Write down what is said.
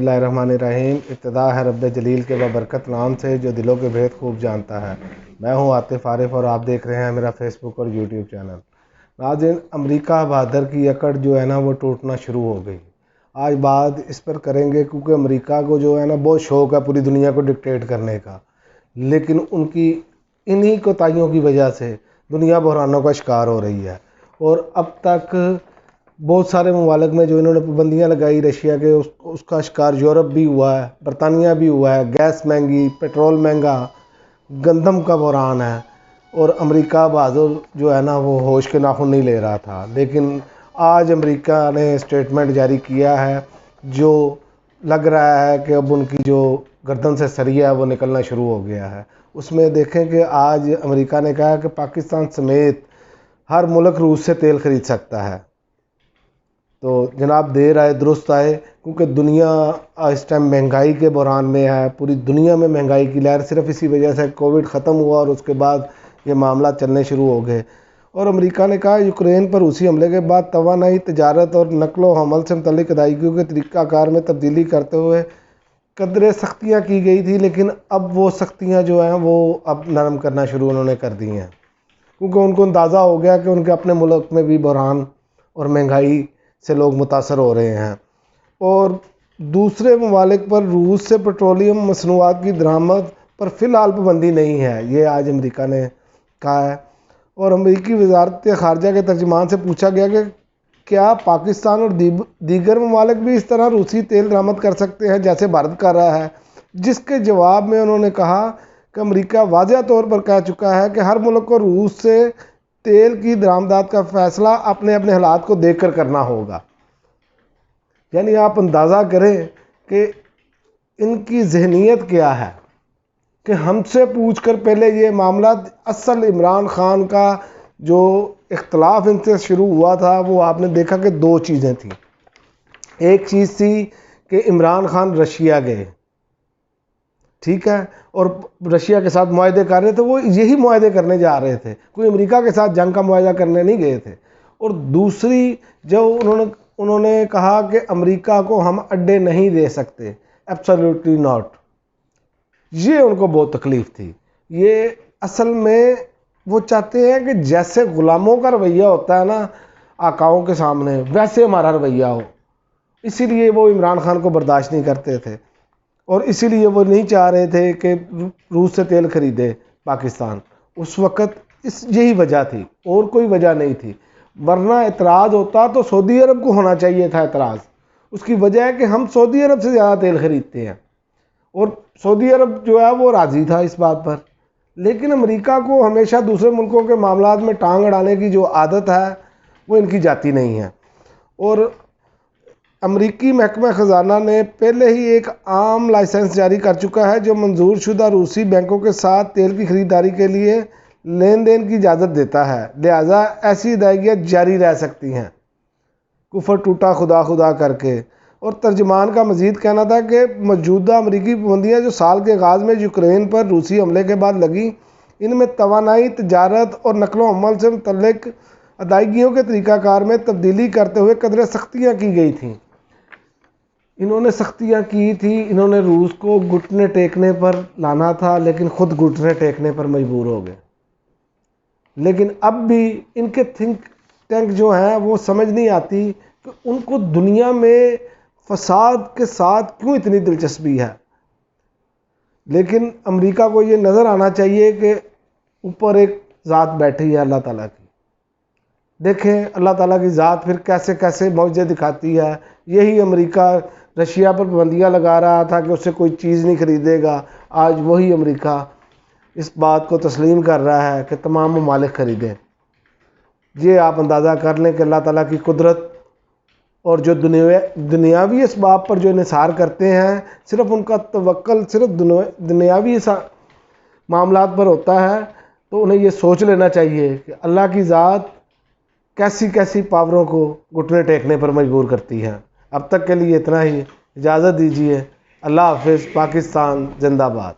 اللہ الرحمن الرحیم۔ ابتدا ہے رب جلیل کے بابرکت نام سے جو دلوں کے بھید خوب جانتا ہے۔ میں ہوں عاطف عارف اور آپ دیکھ رہے ہیں میرا فیس بک اور یوٹیوب چینل۔ ناظرین، امریکہ بہادر کی اکڑ جو ہے نا وہ ٹوٹنا شروع ہو گئی۔ آج بات اس پر کریں گے کیونکہ امریکہ کو جو ہے نا بہت شوق ہے پوری دنیا کو ڈکٹیٹ کرنے کا، لیکن ان کی انہی کوتاہیوں کی وجہ سے دنیا بحرانوں کا شکار ہو رہی ہے۔ اور اب تک بہت سارے ممالک میں جو انہوں نے پابندیاں لگائی رشیا کے، اس کا شکار یورپ بھی ہوا ہے، برطانیہ بھی ہوا ہے۔ گیس مہنگی، پیٹرول مہنگا، گندم کا بحران ہے، اور امریکہ بہادر جو ہے نا وہ ہوش کے ناخن نہیں لے رہا تھا۔ لیکن آج امریکہ نے اسٹیٹمنٹ جاری کیا ہے جو لگ رہا ہے کہ اب ان کی جو گردن سے سریہ ہے وہ نکلنا شروع ہو گیا ہے۔ اس میں دیکھیں کہ آج امریکہ نے کہا کہ پاکستان سمیت ہر ملک روس سے تیل خرید سکتا ہے۔ تو جناب دیر آئے درست آئے، کیونکہ دنیا اس ٹائم مہنگائی کے بحران میں ہے۔ پوری دنیا میں مہنگائی کی لہر صرف اسی وجہ سے کووڈ ختم ہوا اور اس کے بعد یہ معاملات چلنے شروع ہو گئے۔ اور امریکہ نے کہا یوکرین پر روسی حملے کے بعد توانائی، تجارت اور نقل و حمل سے متعلق ادائیگیوں کے طریقہ کار میں تبدیلی کرتے ہوئے قدرے سختیاں کی گئی تھی، لیکن اب وہ سختیاں جو ہیں وہ اب نرم کرنا شروع انہوں نے کر دی ہیں، کیونکہ ان کو اندازہ ہو گیا کہ ان کے اپنے ملک میں بھی بحران اور مہنگائی سے لوگ متاثر ہو رہے ہیں۔ اور دوسرے ممالک پر روس سے پٹرولیم مصنوعات کی درآمد پر فی الحال پابندی نہیں ہے، یہ آج امریکہ نے کہا ہے۔ اور امریکی وزارت خارجہ کے ترجمان سے پوچھا گیا کہ کیا پاکستان اور دیگر ممالک بھی اس طرح روسی تیل درآمد کر سکتے ہیں جیسے بھارت کر رہا ہے، جس کے جواب میں انہوں نے کہا کہ امریکہ واضح طور پر کہہ چکا ہے کہ ہر ملک کو روس سے تیل کی درآمدات کا فیصلہ اپنے اپنے حالات کو دیکھ کر کرنا ہوگا۔ یعنی آپ اندازہ کریں کہ ان کی ذہنیت کیا ہے کہ ہم سے پوچھ کر پہلے یہ معاملات اصل عمران خان کا جو اختلاف ان سے شروع ہوا تھا وہ آپ نے دیکھا کہ دو چیزیں تھیں۔ ایک چیز تھی کہ عمران خان رشیا گئے، ٹھیک ہے، اور رشیا کے ساتھ معاہدے کر رہے تھے، وہ یہی معاہدے کرنے جا رہے تھے، کوئی امریکہ کے ساتھ جنگ کا معاہدہ کرنے نہیں گئے تھے۔ اور دوسری جو انہوں نے کہا کہ امریکہ کو ہم اڈے نہیں دے سکتے، ایبسلیوٹلی ناٹ، یہ ان کو بہت تکلیف تھی۔ یہ اصل میں وہ چاہتے ہیں کہ جیسے غلاموں کا رویہ ہوتا ہے نا آقاؤں کے سامنے، ویسے ہمارا رویہ ہو، اسی لیے وہ عمران خان کو برداشت نہیں کرتے تھے، اور اسی لیے وہ نہیں چاہ رہے تھے کہ روس سے تیل خریدے پاکستان۔ اس وقت یہی وجہ تھی، اور کوئی وجہ نہیں تھی، ورنہ اعتراض ہوتا تو سعودی عرب کو ہونا چاہیے تھا اعتراض۔ اس کی وجہ ہے کہ ہم سعودی عرب سے زیادہ تیل خریدتے ہیں، اور سعودی عرب جو ہے وہ راضی تھا اس بات پر۔ لیکن امریکہ کو ہمیشہ دوسرے ملکوں کے معاملات میں ٹانگ اڑانے کی جو عادت ہے وہ ان کی جاتی نہیں ہے۔ اور امریکی محکمہ خزانہ نے پہلے ہی ایک عام لائسنس جاری کر چکا ہے جو منظور شدہ روسی بینکوں کے ساتھ تیل کی خریداری کے لیے لین دین کی اجازت دیتا ہے، لہذا ایسی ادائیگیاں جاری رہ سکتی ہیں۔ کفر ٹوٹا خدا خدا کر کے۔ اور ترجمان کا مزید کہنا تھا کہ موجودہ امریکی پابندیاں جو سال کے آغاز میں یوکرین پر روسی حملے کے بعد لگیں، ان میں توانائی، تجارت اور نقل و حمل سے متعلق ادائیگیوں کے طریقہ کار میں تبدیلی کرتے ہوئے قدرے سختیاں کی گئی تھیں۔ انہوں نے سختیاں کی تھی، انہوں نے روس کو گھٹنے ٹیکنے پر لانا تھا، لیکن خود گھٹنے ٹیکنے پر مجبور ہو گئے۔ لیکن اب بھی ان کے تھنک ٹینک جو ہیں وہ سمجھ نہیں آتی کہ ان کو دنیا میں فساد کے ساتھ کیوں اتنی دلچسپی ہے۔ لیکن امریکہ کو یہ نظر آنا چاہیے کہ اوپر ایک ذات بیٹھی ہے اللہ تعالیٰ کی۔ دیکھیں اللہ تعالیٰ کی ذات پھر کیسے کیسے معجزے دکھاتی ہے۔ یہی امریکہ رشیا پر پابندیاں لگا رہا تھا کہ اس سے کوئی چیز نہیں خریدے گا، آج وہی امریکہ اس بات کو تسلیم کر رہا ہے کہ تمام ممالک خریدیں۔ یہ آپ اندازہ کر لیں کہ اللہ تعالیٰ کی قدرت، اور جو دنیاوی اسباب پر جو انحصار کرتے ہیں، صرف ان کا توکل صرف دنیاوی معاملات پر ہوتا ہے، تو انہیں یہ سوچ لینا چاہیے کہ اللہ کی ذات کیسی کیسی پاوروں کو گھٹنے ٹیکنے پر مجبور کرتی ہے۔ اب تک کے لیے اتنا ہی، اجازت دیجیے، اللہ حافظ، پاکستان زندہ باد۔